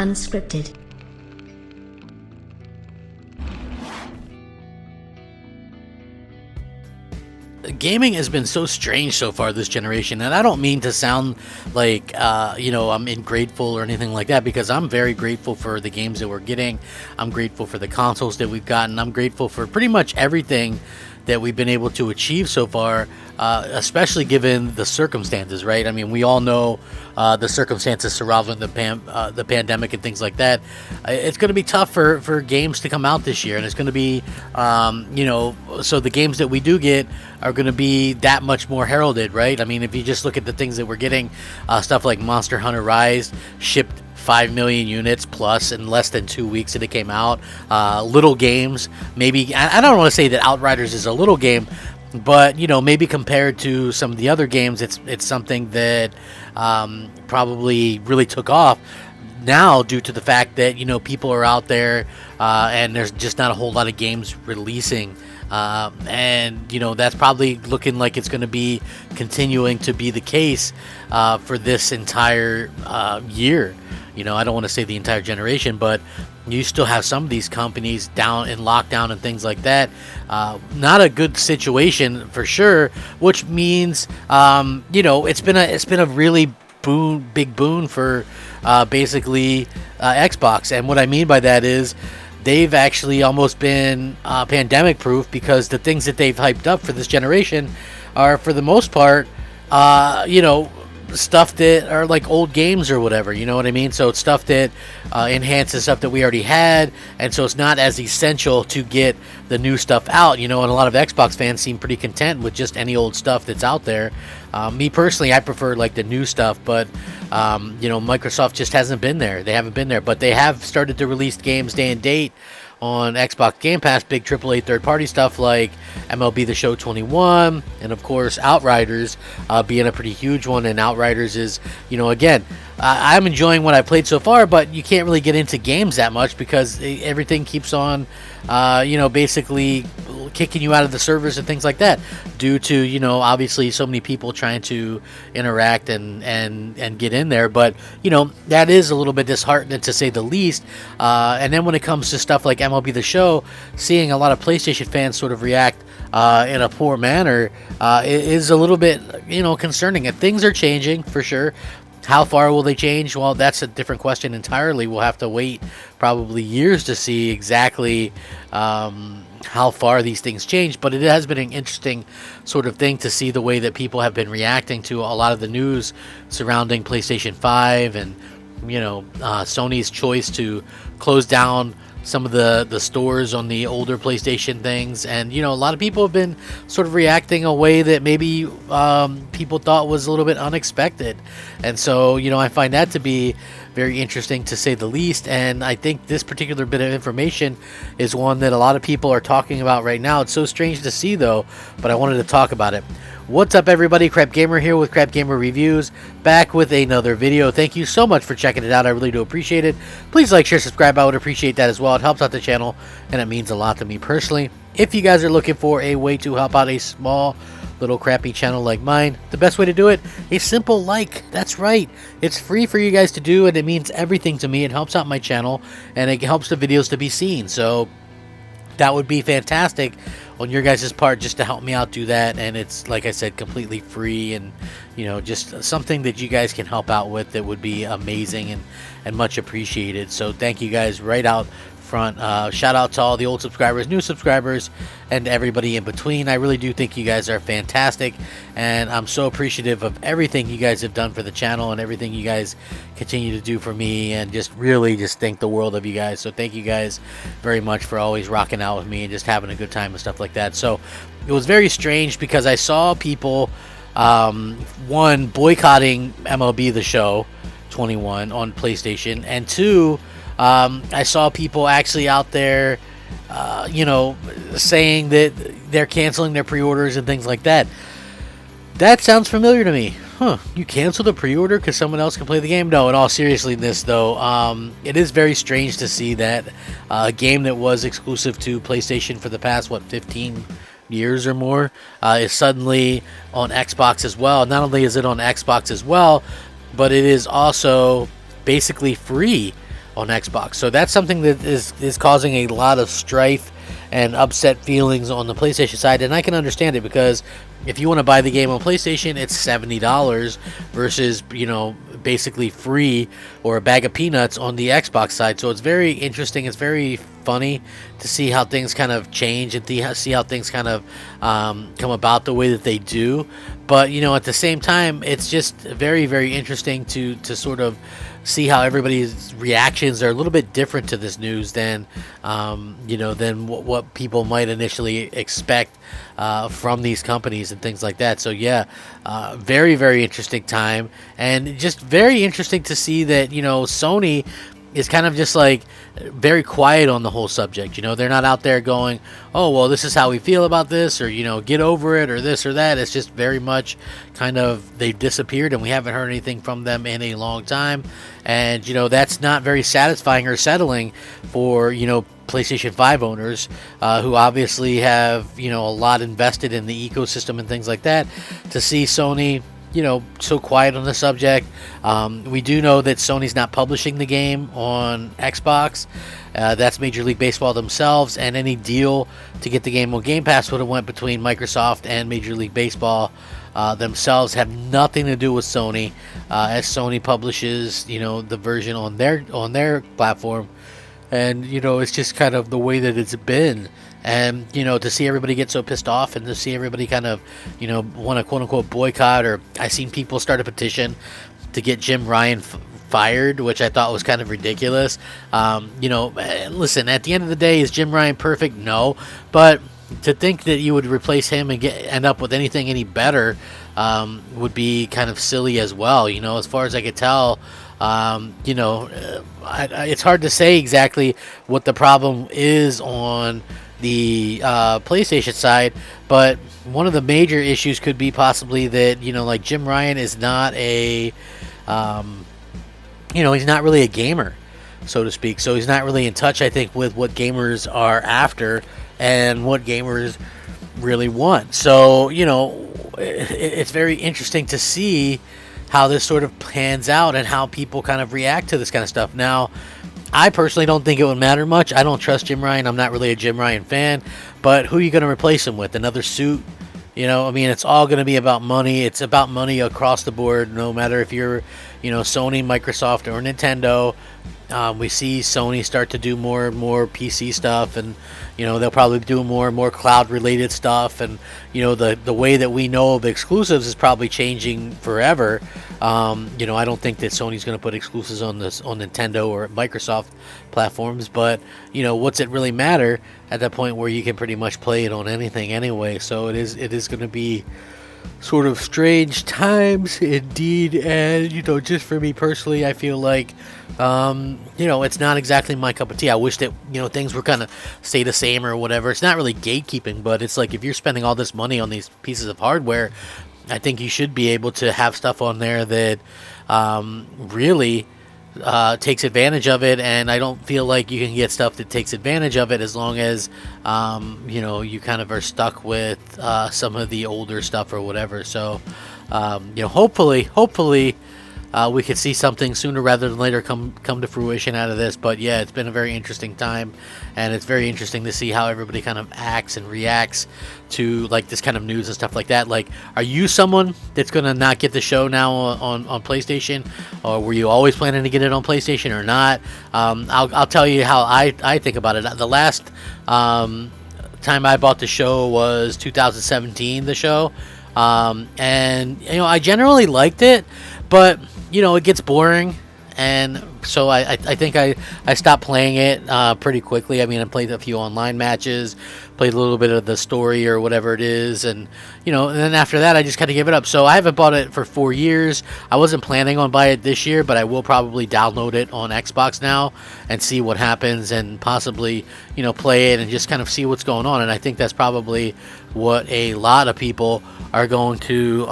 Unscripted. Gaming has been so strange so far this generation, and I don't mean to sound like I'm ingrateful or anything like that, because I'm very grateful for the games that we're getting. I'm grateful for the consoles that we've gotten. I'm grateful for pretty much everything that we've been able to achieve so far, especially given the circumstances, right? I mean, we all know the circumstances surrounding the pandemic and things like that. It's going to be tough for games to come out this year, and it's going to be, so the games that we do get are going to be that much more heralded, right? I mean, if you just look at the things that we're getting, stuff like Monster Hunter Rise shipped 5 million units plus in less than 2 weeks that it came out. Little games, maybe, I don't want to say that Outriders is a little game, but maybe compared to some of the other games, it's something that probably really took off now due to the fact that people are out there and there's just not a whole lot of games releasing. And that's probably looking like it's going to be continuing to be the case for this entire year. I don't want to say the entire generation, but you still have some of these companies down in lockdown and things like that. Not a good situation for sure, which means it's been a really big boon for basically Xbox. And what I mean by that is they've actually almost been pandemic proof, because the things that they've hyped up for this generation are, for the most part, stuff that are like old games or whatever, you know what I mean? So it's stuff that enhances stuff that we already had, and so it's not as essential to get the new stuff out, and a lot of Xbox fans seem pretty content with just any old stuff that's out there. Me personally, I prefer like the new stuff, but Microsoft just hasn't been there. They haven't been there, but they have started to release games day and date on Xbox Game Pass, big AAA third-party stuff like MLB The Show 21, and of course Outriders being a pretty huge one. And Outriders is, again, I'm enjoying what I've played so far, but you can't really get into games that much because everything keeps on, basically kicking you out of the servers and things like that due to, obviously so many people trying to interact and get in there. But, that is a little bit disheartening to say the least. And then when it comes to stuff like MLB The Show, seeing a lot of PlayStation fans sort of react in a poor manner is a little bit, concerning. And things are changing for sure. How far will they change? Well, that's a different question entirely. We'll have to wait probably years to see exactly how far these things change. But it has been an interesting sort of thing to see the way that people have been reacting to a lot of the news surrounding PlayStation 5 and, Sony's choice to close down some of the stores on the older PlayStation things. And, a lot of people have been sort of reacting a way that maybe people thought was a little bit unexpected. And so, I find that to be very interesting to say the least. And I think this particular bit of information is one that a lot of people are talking about right now. It's so strange to see though, but I wanted to talk about it. What's up everybody, Crapgamer here with Crapgamer Reviews, back with another video. Thank you so much for checking it out. I really do appreciate it. Please like, share, subscribe. I would appreciate that as well. It helps out the channel and it means a lot to me personally. If you guys are looking for a way to help out a small little crappy channel like mine, the best way to do it, a simple like. That's right, it's free for you guys to do, and it means everything to me. It helps out my channel and it helps the videos to be seen. So that would be fantastic on your guys' part, just to help me out do that. And it's, like I said, completely free, and just something that you guys can help out with that would be amazing and much appreciated. So thank you guys right out front. Shout out to all the old subscribers, new subscribers, and everybody in between. I really do think you guys are fantastic, and I'm so appreciative of everything you guys have done for the channel and everything you guys continue to do for me, and just really just think the world of you guys. So thank you guys very much for always rocking out with me and just having a good time and stuff like that. So it was very strange because I saw people one, boycotting MLB The Show 21 on PlayStation, and two, I saw people actually out there, saying that they're canceling their pre-orders and things like that. That sounds familiar to me. Huh, you cancel the pre-order because someone else can play the game? No, in all seriousness though, it is very strange to see that a game that was exclusive to PlayStation for the past, 15 years or more, is suddenly on Xbox as well. Not only is it on Xbox as well, but it is also basically free on Xbox. So that's something that is causing a lot of strife and upset feelings on the PlayStation side, and I can understand it, because if you want to buy the game on PlayStation, it's $70 versus, basically free or a bag of peanuts on the Xbox side. So it's very interesting. It's very funny to see how things kind of change and see how things kind of come about the way that they do. But at the same time, it's just very, very interesting to sort of see how everybody's reactions are a little bit different to this news than than what people might initially expect from these companies and things like that. So yeah, very, very interesting time, and just very interesting to see that Sony is kind of just like very quiet on the whole subject. They're not out there going, oh, well, this is how we feel about this, or get over it, or this or that. It's just very much kind of, they've disappeared, and we haven't heard anything from them in a long time. And that's not very satisfying or settling for PlayStation 5 owners, who obviously have a lot invested in the ecosystem and things like that, to see Sony so quiet on the subject. We do know that Sony's not publishing the game on Xbox. That's Major League Baseball themselves, and any deal to get the game on Game Pass would have went between Microsoft and Major League Baseball themselves. Have nothing to do with Sony, as Sony publishes the version on their platform, and it's just kind of the way that it's been. And to see everybody get so pissed off, and to see everybody kind of want to quote unquote boycott, or I've seen people start a petition to get Jim Ryan fired, which I thought was kind of ridiculous. Listen, at the end of the day, is Jim Ryan perfect? No, but to think that you would replace him and end up with anything any better would be kind of silly as well. As far as I could tell, it's hard to say exactly what the problem is on the PlayStation side, but one of the major issues could be possibly that like Jim Ryan is not a he's not really a gamer, so to speak. So he's not really in touch, I think, with what gamers are after and what gamers really want. So it's very interesting to see how this sort of pans out and how people kind of react to this kind of stuff. Now, I personally don't think it would matter much. I don't trust Jim Ryan. I'm not really a Jim Ryan fan. But who are you going to replace him with? Another suit? It's all going to be about money. It's about money across the board, no matter if you're, Sony, Microsoft, or Nintendo. We see Sony start to do more and more PC stuff, and they'll probably do more and more cloud-related stuff, and the way that we know of exclusives is probably changing forever. I don't think that Sony's going to put exclusives on Nintendo or Microsoft platforms, but what's it really matter at that point where you can pretty much play it on anything anyway? So it is going to be sort of strange times indeed. And just for me personally, I feel like it's not exactly my cup of tea. I wish that things were kind of stay the same or whatever. It's not really gatekeeping, but it's like, if you're spending all this money on these pieces of hardware, I think you should be able to have stuff on there that really takes advantage of it. And I don't feel like you can get stuff that takes advantage of it as long as you kind of are stuck with some of the older stuff or whatever. So hopefully we could see something sooner rather than later come to fruition out of this. But yeah, it's been a very interesting time, and it's very interesting to see how everybody kind of acts and reacts to like this kind of news and stuff like that. Like, are you someone that's gonna not get the show now on PlayStation, or were you always planning to get it on PlayStation or not? I'll tell you how I think about it. The last time I bought the show was 2017, the show, and I generally liked it, but it gets boring, and so I think I stopped playing it pretty quickly. I mean, I played a few online matches, played a little bit of the story or whatever it is, and and then after that I just kind of gave it up. So I haven't bought it for 4 years. I wasn't planning on buying it this year, but I will probably download it on Xbox now and see what happens, and possibly play it and just kind of see what's going on. And I think that's probably what a lot of people are going to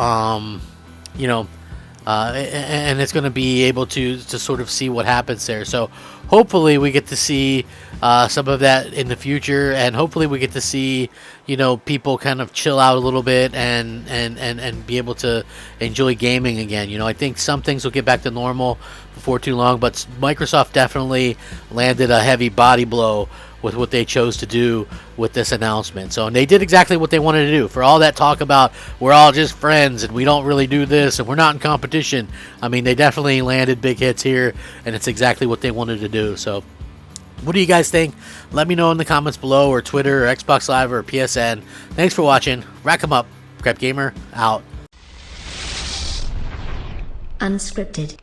and it's going to be able to sort of see what happens there. So hopefully we get to see some of that in the future, and hopefully we get to see, you know, people kind of chill out a little bit and be able to enjoy gaming again. You know, I think some things will get back to normal before too long, but Microsoft definitely landed a heavy body blow with what they chose to do with this announcement. So, and they did exactly what they wanted to do. For all that talk about we're all just friends and we don't really do this and we're not in competition, I mean, they definitely landed big hits here, and it's exactly what they wanted to do. So what do you guys think? Let me know in the comments below, or Twitter, or Xbox Live, or PSN. Thanks for watching. Rack 'em up. Crapgamer out. Unscripted.